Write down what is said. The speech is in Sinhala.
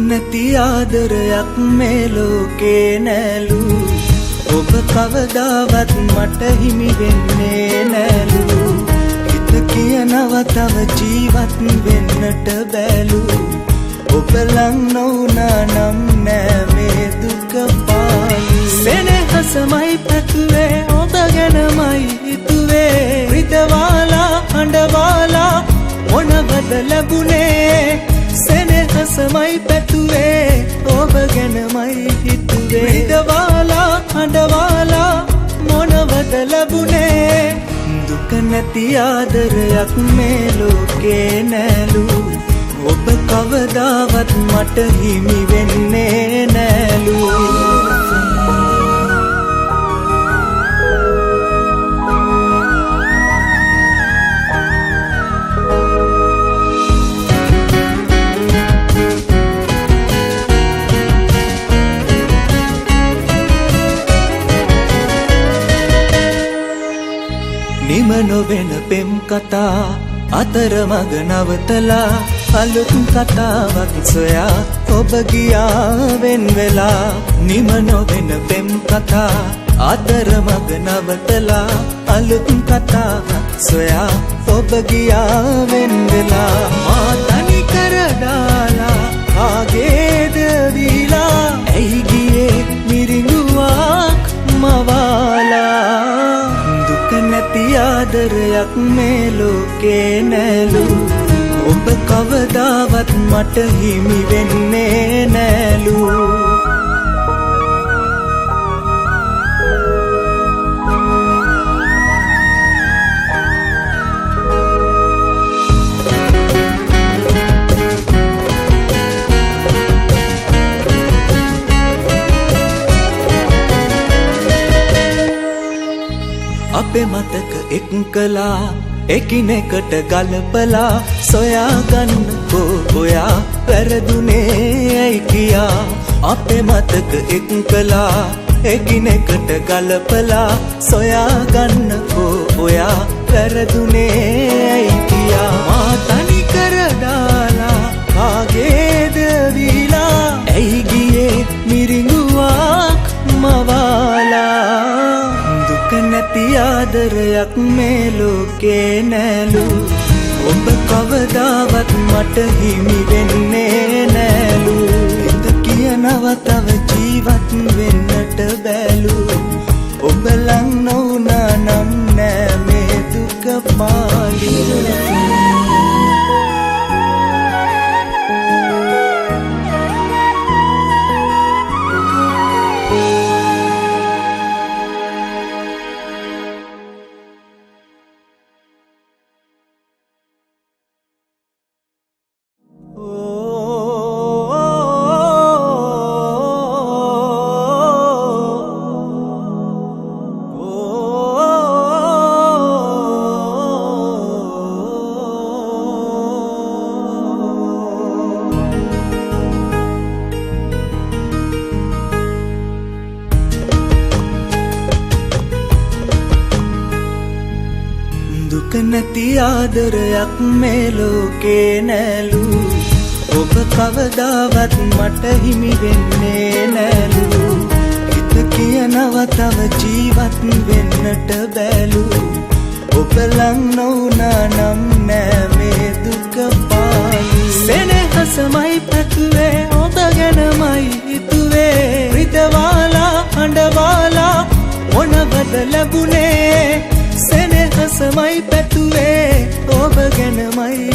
නැති ආදරයක් මේ ලෝකේ නැලු ඔබ කවදාවත් මට හිමි වෙන්නේ නැලු හිත කියනවා තව ජීවත් වෙන්නට බැලු ඔබ ලං නොවුනා නම් නෑ මේ දුක පාලු සෙනෙහසමයි පැතුවේ ඔබ ගැනමයි හිතුවේ රිදවාලා හඬවාලා මොනවද ලැබුණේ සෙනෙහසමයි පැතුවේ ඔබ ගැනමයි හිතුවේ රිදවාලා හඬවාලා මොනවද ලැබුණේ දුක නැති ආදරයක් මේ ලෝකේ නැලු ඔබ කවදාවත් මට හිමි වෙන්නේ නැලු නිම නොවෙන පෙම් කතා අතරමඟ නවතලා අලුත් කතාවක් සොයා ඔබ ගියා වෙන් වෙලා නිම නොවෙන පෙම් කතා අතරමඟ නවතලා අලුත් කතාවක් සොයා ඔබ ගියා වෙන් වෙලා මා තනි කර දාලා කාගේද දීලා ඇයි ගියේ මිරිඟුවක් මවාලා නැති ආදරයක් මේ ලෝකේ නැලු ඔබ කවදාවත් මට හිමි වෙන්නේ නැලු අපේ මතක එක්කලා එකිනෙකට ගලපලා සොයාගන්නකෝ ඔයා වැරදුනේ ඇයි කියා අපේ මතක එක්කලා එකිනෙකට ගලපලා සොයාගන්නකෝ ඔයා වැරදුනේ ඇයි කියා මා තනි කර දාලා කාගේද දීලා ඇයි ගියේ මිරිඟුවක් මවාලා නැති ආදරයක් මේ ලෝකේ නැලු ඔබ කවදාවත් මට හිමි වෙන්නේ නැලු හිත කියනවා තව ජීවත් වෙන්නට බැලු ඔබ ලං නොවුනා නම් නෑ මේ දුක පාලු දුක නැති ආදරයක් මේ ලෝකේ නැලු ඔබ කවදාවත් මට හිමි වෙන්නේ නැලු හිත කියනවා තව ජීවත් වෙන්නට බැලු ඔබ ලං නොවුනා නම් නෑ මේ දුක පාලු සෙනෙහසමයි පැතුවේ ඔබ ගැනමයි හිතුවේ රිදවාලා හඬවාලා මොනවද ලැබුණේ සෙනෙහසමයි පැතුවේ ඔබ ගැනමයි